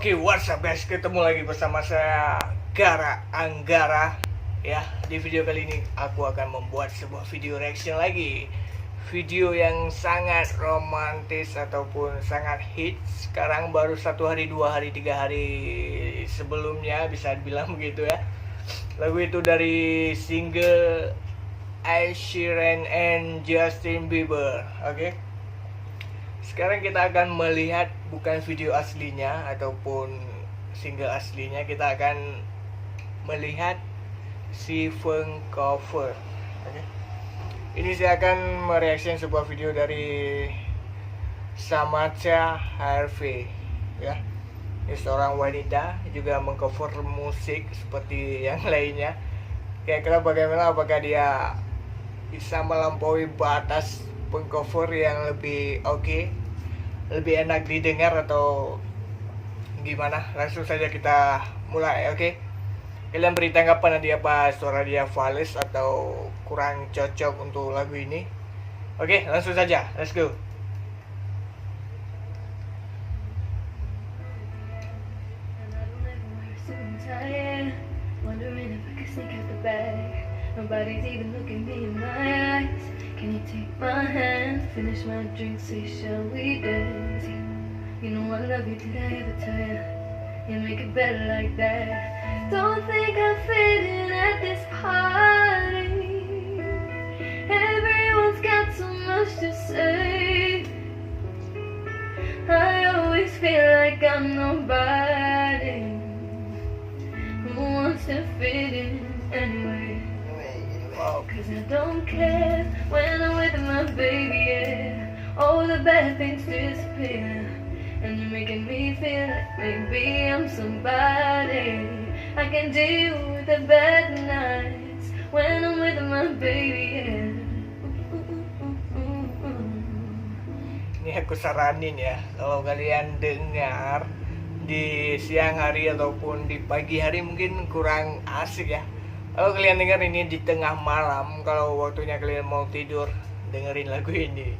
Oke, what's up guys? Ketemu lagi bersama saya Gara Anggara. Ya, di video kali ini aku akan membuat sebuah video reaction lagi. Video yang sangat romantis ataupun sangat hits. Sekarang baru 1 hari, 2 hari, 3 hari sebelumnya, bisa dibilang begitu ya. Lagu itu dari single Ed Sheeran and Justin Bieber. Oke. Sekarang kita akan melihat bukan video aslinya ataupun single aslinya, kita akan melihat si Feng cover. Okay. Ini saya akan mereaction sebuah video dari Samantha Harvey, ya. Ini seorang wanita juga mengcover musik seperti yang lainnya. Kira-kira bagaimana, apakah dia bisa melampaui batas pengcover yang lebih oke, lebih enak didengar atau gimana? Langsung saja kita mulai, oke? Kalian beri tanggapan nanti apa, suara dia fals atau kurang cocok untuk lagu ini. Oke, langsung saja, let's go. Nobody's even looking me in my eyes. Can you take my hand, finish my drink, say shall we dance? You know I love you, did I ever tell you? You make it better like that. Don't think I fit in at this party. Everyone's got so much to say. I always feel like I'm nobody who wants to fit in anyway. Cause I don't care when I'm with my baby, yeah. All the bad things disappear. And you're making me feel like maybe I'm somebody. I can deal with the bad nights when I'm with my baby, yeah. Ini aku saranin ya, kalau kalian dengar di siang hari ataupun di pagi hari mungkin kurang asik ya. Kalau kalian dengar ini di tengah malam, kalau waktunya kalian mau tidur, dengerin lagu ini.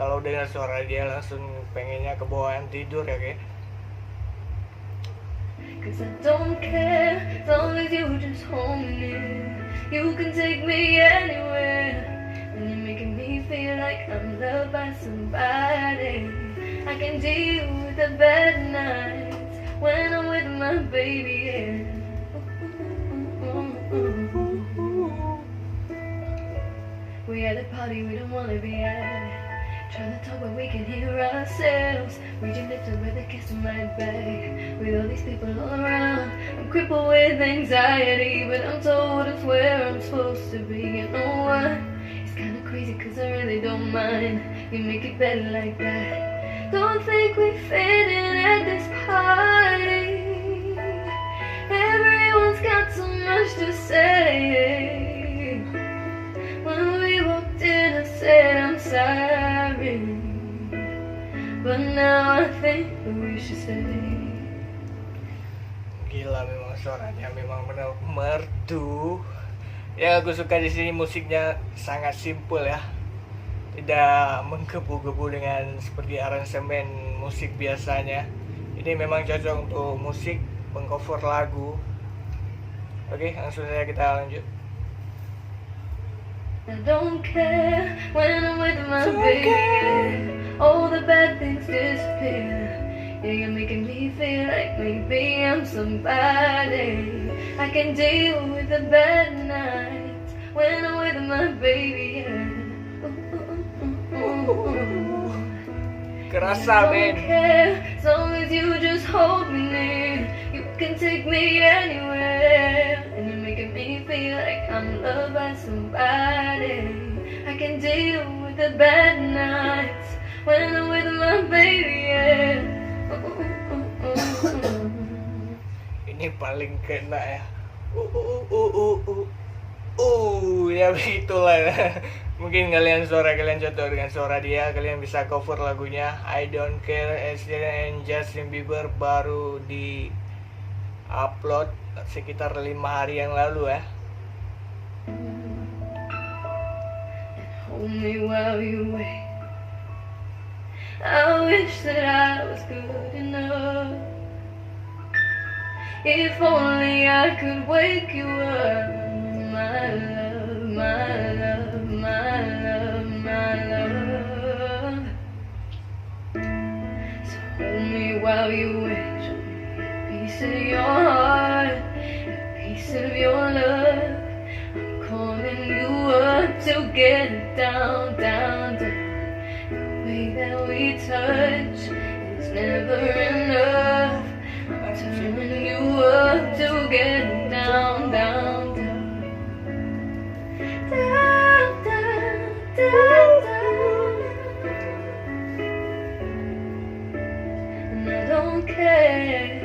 Kalau dengar suara dia langsung pengennya kebawaan tidur ya, oke? Cause I don't care, as long as you just hold me near. You can take me anywhere. And you're making me feel like I'm loved by somebody. I can deal with the bad nights when I'm with my baby, yeah. We at a party we don't wanna be at. Trying to talk but we can hear ourselves. Reaching lips to where they kiss my back. With all these people all around, I'm crippled with anxiety, but I'm told it's where I'm supposed to be. You know what? It's kinda crazy cause I really don't mind. You make it better like that. Don't think we fit in at this party. Everyone's got so much to say. When we walked in I said I'm sorry, but now I think that we should stay. Gila, memang suaranya memang benar merdu. Ya, aku suka di sini musiknya sangat simpel ya. Tidak menggebu-gebu dengan seperti aransemen musik biasanya. Ini memang cocok untuk musik mengcover lagu. Oke, langsung saja kita lanjut. I don't care when I'm with my baby, yeah. All the bad things disappear. Yeah, you're making me feel like maybe I'm somebody. I can deal with the bad nights when I'm with my baby, yeah. Kerasa, men. As long as you just hold me near, you can take me anywhere. And you're making me feel like I'm loved by somebody. I can deal with the bad nights when I'm with my baby, yeah. Ini paling kena ya. Ya begitulah. Mungkin suara kalian cocok dengan suara dia, kalian bisa cover lagunya I Don't Care Ed Sheeran and Justin Bieber, baru di upload sekitar 5 hari yang lalu ya. Hold me while you wait. I wish that I was good enough. If only I could wake you up, my love, my love, my love, my love. So hold me while you wait, show me a piece of your heart, a piece of your love. I'm calling you up to get down, down, down. The way that we touch is never enough. I'm turning you up to get down, down, down. Down, down, down, down. And I don't care, yeah,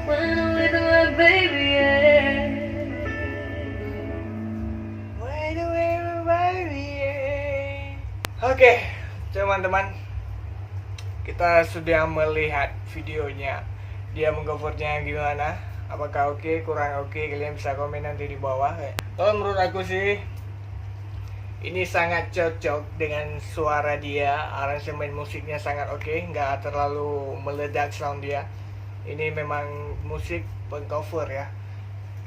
when I'm with my baby, yeah. Oke, teman-teman, kita sudah melihat videonya. Dia mengcovernya gimana? Apakah oke, kurang oke? Kalian bisa komen nanti di bawah. Kalau menurut aku sih, ini sangat cocok dengan suara dia. Aransemen musiknya sangat oke, nggak terlalu meledak sound dia. Ini memang musik pengcover ya.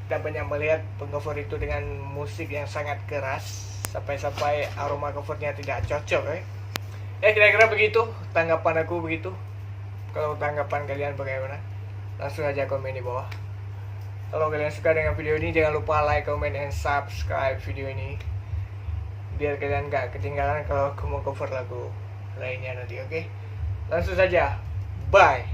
Kita banyak melihat pengcover itu dengan musik yang sangat keras, sampai-sampai aroma covernya tidak cocok ya kira-kira begitu tanggapan aku begitu. Kalau tanggapan kalian bagaimana, langsung aja komen di bawah. Kalau kalian suka dengan video ini, jangan lupa like, comment, and subscribe video ini biar kalian gak ketinggalan kalau aku mau cover lagu lainnya nanti. Oke, langsung saja, bye.